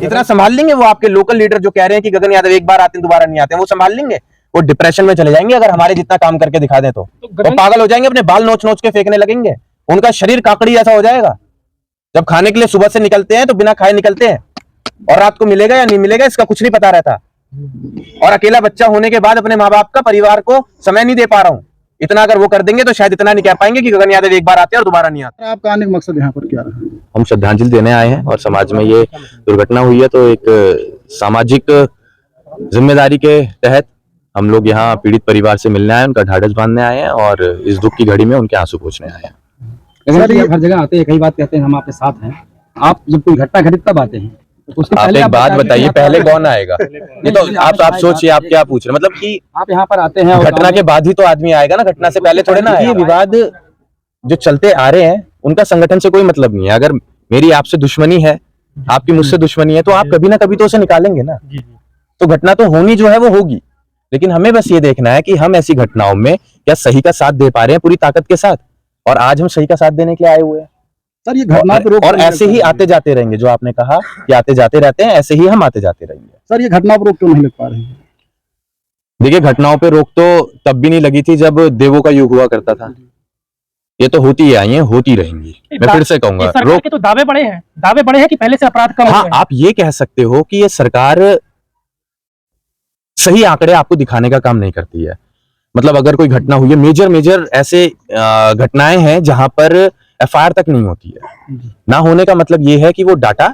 इतना संभाल लेंगे? वो आपके लोकल लीडर जो कह रहे हैं कि गगन यादव एक बार आते हैं दोबारा नहीं आते हैं, वो संभाल लेंगे? वो डिप्रेशन में चले जाएंगे अगर हमारे जितना काम करके दिखा दें तो वो पागल हो जाएंगे, अपने बाल नोच नोच के फेंकने लगेंगे, उनका शरीर काकड़ी जैसा हो जाएगा। जब खाने के लिए सुबह से निकलते हैं तो बिना खाए निकलते हैं, और रात को मिलेगा या नहीं मिलेगा इसका कुछ नहीं पता रहता। और अकेला बच्चा होने के बाद अपने माँ बाप का, परिवार को समय नहीं दे पा रहा हूँ। इतना अगर वो कर देंगे तो शायद इतना नहीं कह पाएंगे कि गगन यादव एक बार आते हैं और दोबारा नहीं आते। आपका आने का मकसद यहाँ पर क्या रहा? हम श्रद्धांजलि देने आए हैं और समाज में ये दुर्घटना हुई है तो एक सामाजिक जिम्मेदारी के तहत हम लोग यहाँ पीड़ित परिवार से मिलने आए, उनका ढाढ़स बांधने आए हैं और इस दुख की घड़ी में उनके आंसू पोंछने आए हैं। हर जगह आते हैं, कई बात कहते हैं हम आपके साथ हैं, आप जब कोई घटना घटित तब आते हैं। उसके आप एक बात बताइए, पहले कौन आएगा? ये तो आप सोचिए, आप क्या पूछ रहे हैं? मतलब कि आप यहाँ पर आते हैं, घटना के बाद ही तो आदमी आएगा ना, घटना से पहले थोड़े ना आएगा। विवाद जो चलते आ रहे हैं उनका संगठन से कोई मतलब नहीं है। अगर मेरी आपसे दुश्मनी है, आपकी मुझसे दुश्मनी है, तो आप कभी ना कभी तो उसे निकालेंगे ना। तो घटना तो होनी जो है वो होगी, लेकिन हमें बस ये देखना है कि हम ऐसी घटनाओं में क्या सही का साथ दे पा रहे हैं पूरी ताकत के साथ, और आज हम सही का साथ देने के लिए आए हुए हैं। सर ये घटना पर रोक और ऐसे ही आते जाते रहेंगे, जो आपने कहा कि आते जाते रहते हैं, ऐसे ही हम आते जाते रहेंगे। सर ये घटना पर रोक क्यों नहीं लग पा रही है? देखिए, घटनाओं पे रोक तो तब भी नहीं लगी थी जब देवों का युग हुआ करता था। ये तो होती ही आई है, होती रहेंगी। मैं फिर से कहूंगा, रोक के तो दावे बड़े हैं कि पहले से अपराध कम हाँ, आप ये कह सकते हो कि ये सरकार सही आंकड़े आपको दिखाने का काम नहीं करती है। मतलब अगर कोई घटना हुई है, मेजर ऐसे घटनाएं हैं जहां पर एफआईआर तक नहीं होती है, ना होने का मतलब ये है कि वो डाटा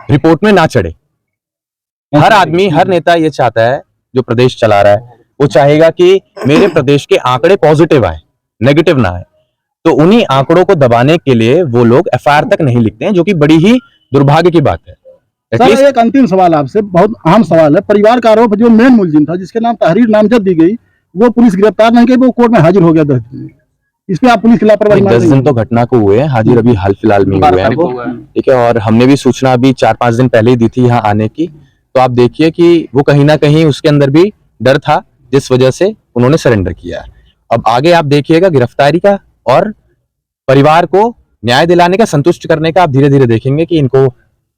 रिपोर्ट में ना चढ़े। हर आदमी, हर नेता ये चाहता है, जो प्रदेश चला रहा है वो चाहेगा कि मेरे प्रदेश के आंकड़े पॉजिटिव आए, नेगेटिव ना आए। तो उन्हीं आंकड़ों को दबाने के लिए वो लोग एफआईआर तक नहीं लिखते हैं, जो कि बड़ी ही दुर्भाग्य की बात है। सर एक अंतिम सवाल आपसे, बहुत अहम सवाल है। परिवार का आरोप, जो मेन मुलजिम था जिसके नाम तहरीर नामजद दी गई, वो पुलिस गिरफ्तार नहीं की, वो कोर्ट में हाजिर हो गया 10 दिन। इस पे आप पुलिस की लापरवाही? 10 दिन तो घटना को हुए हैं, हाजिर अभी हाल फिलहाल में हुए हैं वो, ठीक है। और हमने भी सूचना अभी 4-5 दिन पहले ही दी थी यहाँ आने की। तो आप देखिए कि वो कहीं ना कहीं उसके अंदर भी डर था, जिस वजह से उन्होंने सरेंडर किया है। अब आगे आप देखिएगा गिरफ्तारी का और परिवार को न्याय दिलाने का, संतुष्ट करने का। आप धीरे धीरे देखेंगे कि इनको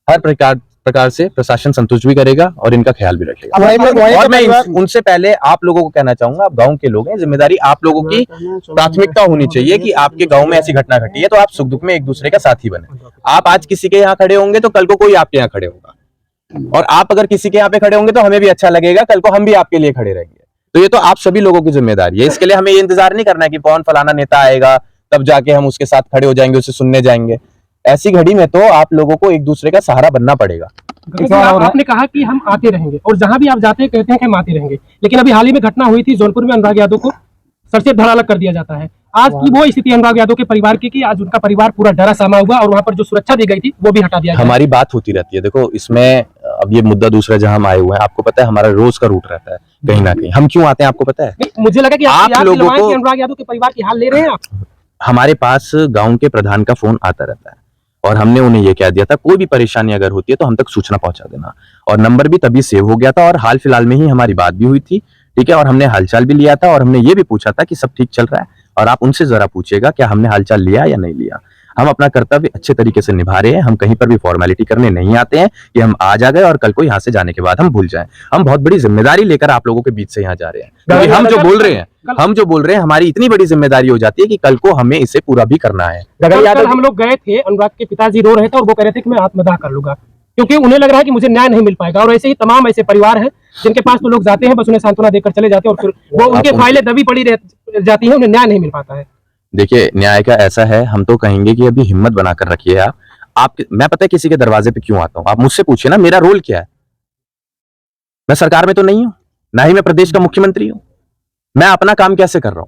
हर प्रकार से प्रशासन संतुष्ट भी करेगा और इनका ख्याल भी रखेगा। और मैं उनसे पहले आप लोगों को कहना चाहूंगा, आप गांव के लोग हैं, जिम्मेदारी आप लोगों की प्राथमिकता होनी चाहिए कि आपके गांव में ऐसी घटना घटी है तो आप सुख दुख में एक दूसरे का साथी बने। आप आज किसी के यहाँ खड़े होंगे तो कल को कोई आपके यहाँ खड़े होगा, और आप अगर किसी के यहाँ पे खड़े होंगे तो हमें भी अच्छा लगेगा, कल को हम भी आपके लिए खड़े रहेंगे। तो ये तो आप सभी लोगों की जिम्मेदारी है। इसके लिए हमें ये इंतजार नहीं करना है कि कौन फलाना नेता आएगा तब जाके हम उसके साथ खड़े हो जाएंगे, उसे सुनने जाएंगे। ऐसी घड़ी में तो आप लोगों को एक दूसरे का सहारा बनना पड़ेगा। आपने कहा कि हम आते रहेंगे, और जहां भी आप जाते हैं कहते हैं कि हम आते रहेंगे, लेकिन अभी हाल ही में घटना हुई थी जौनपुर में, अनुराग यादव को सर से धड़ अलग कर दिया जाता है। आज की वो स्थिति अनुराग यादव के परिवार की कि आज उनका परिवार पूरा डरा सहमा हुआ, और वहां पर जो सुरक्षा दी गई थी वो भी हटा दिया गया। हमारी बात होती रहती है। देखो, इसमें अब ये मुद्दा दूसरा जहां हम आए हुए हैं, आपको पता है हमारा रोज का रूट रहता है कहीं ना कहीं। हम क्यों आते हैं आपको पता है? मुझे लगा कि आप लोगों को अनुराग यादव के परिवार की हाल ले रहे हैं आप। हमारे पास गांव के प्रधान का फोन आता रहता है, और हमने उन्हें यह कह दिया था कोई भी परेशानी अगर होती है तो हम तक सूचना पहुंचा देना, और नंबर भी तभी सेव हो गया था। और हाल फिलहाल में ही हमारी बात भी हुई थी, ठीक है। और हमने हालचाल भी लिया था, और हमने ये भी पूछा था कि सब ठीक चल रहा है। और आप उनसे जरा पूछिएगा क्या हमने हालचाल लिया या नहीं लिया। हम अपना कर्तव्य अच्छे तरीके से निभा रहे हैं। हम कहीं पर भी फॉर्मेलिटी करने नहीं आते हैं कि हम आज आ गए और कल को यहाँ से जाने के बाद हम भूल जाएं। हम बहुत बड़ी जिम्मेदारी लेकर आप लोगों के बीच से यहाँ जा रहे हैं, क्योंकि हम जो बोल रहे हैं हमारी इतनी बड़ी जिम्मेदारी हो जाती है कि कल को हमें इसे पूरा भी करना है। कल हम लोग गए थे, अनुराग के पिताजी रो रहे थे और वो कह रहे थे कि मैं आत्मदाह कर लूंगा, क्योंकि उन्हें लग रहा है कि मुझे न्याय नहीं मिल पाएगा। और ऐसे ही तमाम ऐसे परिवार हैं जिनके पास तो लोग जाते हैं, बस उन्हें सांत्वना देकर चले जाते हैं, और फिर वो उनके फाइलें दबी पड़ी रह जाती हैं, उन्हें न्याय नहीं मिल पाता है। देखिए, न्याय का ऐसा है, हम तो कहेंगे कि अभी हिम्मत बनाकर रखिए आप। मैं पता है किसी के दरवाजे पे क्यों आता हूं, आप मुझसे पूछिए ना, मेरा रोल क्या है। मैं सरकार में तो नहीं हूं, ना ही मैं प्रदेश का मुख्यमंत्री हूं। मैं अपना काम कैसे कर रहा हूं?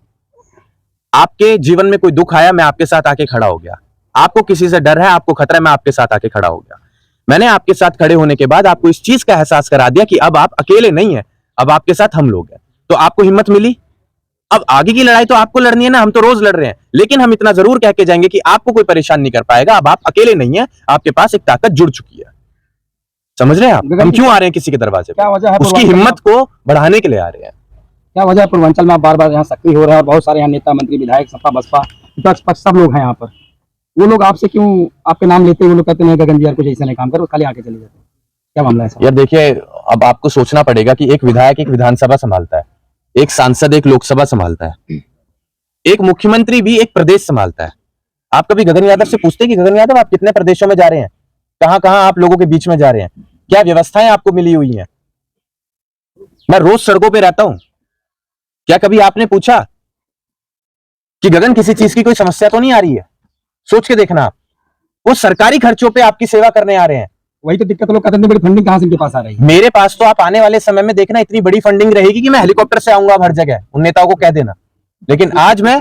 आपके जीवन में कोई दुख आया, मैं आपके साथ आके खड़ा हो गया। आपको किसी से डर है, आपको खतरा है, मैं आपके साथ आके खड़ा हो गया। मैंने आपके साथ खड़े होने के बाद आपको इस चीज का एहसास करा दिया कि अब आप अकेले नहीं है, अब आपके साथ हम लोग हैं। तो आपको हिम्मत मिली। अब आगे की लड़ाई तो आपको लड़नी है ना, हम तो रोज लड़ रहे हैं। लेकिन हम इतना जरूर कह के जाएंगे कि आपको कोई परेशान नहीं कर पाएगा। अब आप अकेले नहीं है, आपके पास एक ताकत जुड़ चुकी है। समझ रहे हैं आप हम क्यों आ रहे हैं किसी के दरवाजे पे? क्या वजह है? उसकी हिम्मत को बढ़ाने के लिए आ रहे हैं। क्या वजह है पूर्वांचल में आप बार बार यहाँ सक्रिय हो रहे हैं, और बहुत सारे यहाँ नेता मंत्री विधायक सपा बसपा विपक्ष पक्ष सब लोग हैं यहाँ पर, वो लोग आपसे क्यों आपके नाम लेते हैं? वो लोग कहते हैं गगन जी यार कुछ ऐसा नहीं काम करो, खाली आके चले जाते हैं। क्या मामला है सर? यार देखिए, अब आपको सोचना पड़ेगा कि एक विधायक एक विधानसभा संभालता है, एक सांसद एक लोकसभा संभालता है, एक मुख्यमंत्री भी एक प्रदेश संभालता है। आप कभी गगन यादव से पूछते हैं कि गगन यादव आप कितने प्रदेशों में जा रहे हैं, कहां कहां आप लोगों के बीच में जा रहे हैं, क्या व्यवस्थाएं आपको मिली हुई हैं? मैं रोज सड़कों पे रहता हूं, क्या कभी आपने पूछा कि गगन किसी चीज की कोई समस्या तो नहीं आ रही है? सोच के देखना आप, वो सरकारी खर्चों पे आपकी सेवा करने आ रहे हैं। वही तो दिक्कत, लोग कहते हैं बड़ी फंडिंग कहाँ से इनके पास आ रही है। मेरे पास तो आप आने वाले समय में देखना इतनी बड़ी फंडिंग रहेगी कि मैं हेलीकॉप्टर से आऊंगा हर जगह, उन नेताओं को कह देना। लेकिन आज मैं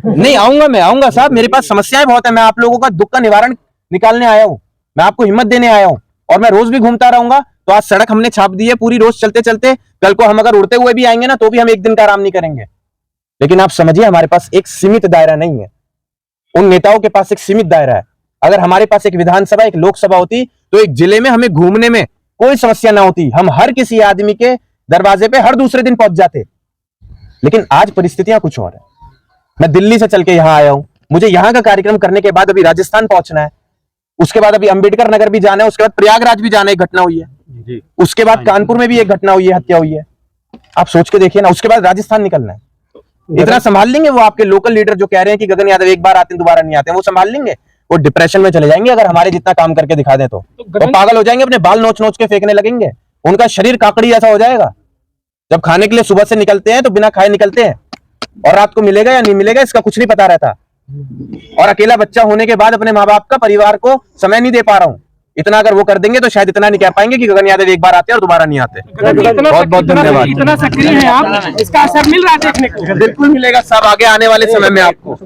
नहीं आऊंगा, मैं आऊंगा साहब, मेरे पास समस्याएं बहुत है, मैं आप लोगों का दुख का निवारण निकालने आया हूं, मैं आपको हिम्मत देने आया हूं, और मैं रोज भी घूमता रहूंगा। तो आज सड़क हमने छाप दी है पूरी, रोज चलते चलते, कल को हम अगर उड़ते हुए भी आएंगे ना तो भी हम एक दिन का आराम नहीं करेंगे। लेकिन आप समझिए, हमारे पास एक सीमित दायरा नहीं है, उन नेताओं के पास एक सीमित दायरा है। अगर हमारे पास एक विधानसभा एक लोकसभा होती तो एक जिले में हमें घूमने में कोई समस्या ना होती, हम हर किसी आदमी के दरवाजे पे हर दूसरे दिन पहुंच जाते। लेकिन आज परिस्थितियां कुछ और है। मैं दिल्ली से चल के यहां आया हूं, मुझे यहां का कार्यक्रम करने के बाद अभी राजस्थान पहुंचना है, उसके बाद अभी अंबेडकर नगर भी जाना है, उसके बाद प्रयागराज भी जाना है, एक घटना हुई है, उसके बाद कानपुर में भी एक घटना हुई है, हत्या हुई है। आप सोच के देखिए ना, उसके बाद राजस्थान निकलना है। इतना संभाल लेंगे वो आपके लोकल लीडर जो कह रहे हैं कि गगन यादव एक बार आते हैं दोबारा नहीं आते हैं, वो संभाल लेंगे? वो डिप्रेशन में चले जाएंगे अगर हमारे जितना काम करके दिखा दें तो वो पागल हो जाएंगे, अपने बाल नोच नोच के फेंकने लगेंगे, उनका शरीर काकड़ी ऐसा हो जाएगा। जब खाने के लिए सुबह से निकलते हैं तो बिना खाए निकलते हैं, और रात को मिलेगा या नहीं मिलेगा इसका कुछ नहीं पता रहता। और अकेला बच्चा होने के बाद अपने माँ बाप का, परिवार को समय नहीं दे पा रहा हूँ। इतना अगर वो कर देंगे तो शायद इतना नहीं कह पाएंगे कि गगन यादव एक बार आते हैं और दोबारा नहीं आते। बहुत बहुत धन्यवाद। इतना सक्रिय है आप, इसका असर मिल रहा है देखने को। बिल्कुल मिलेगा साहब, आगे आने वाले समय में आपको।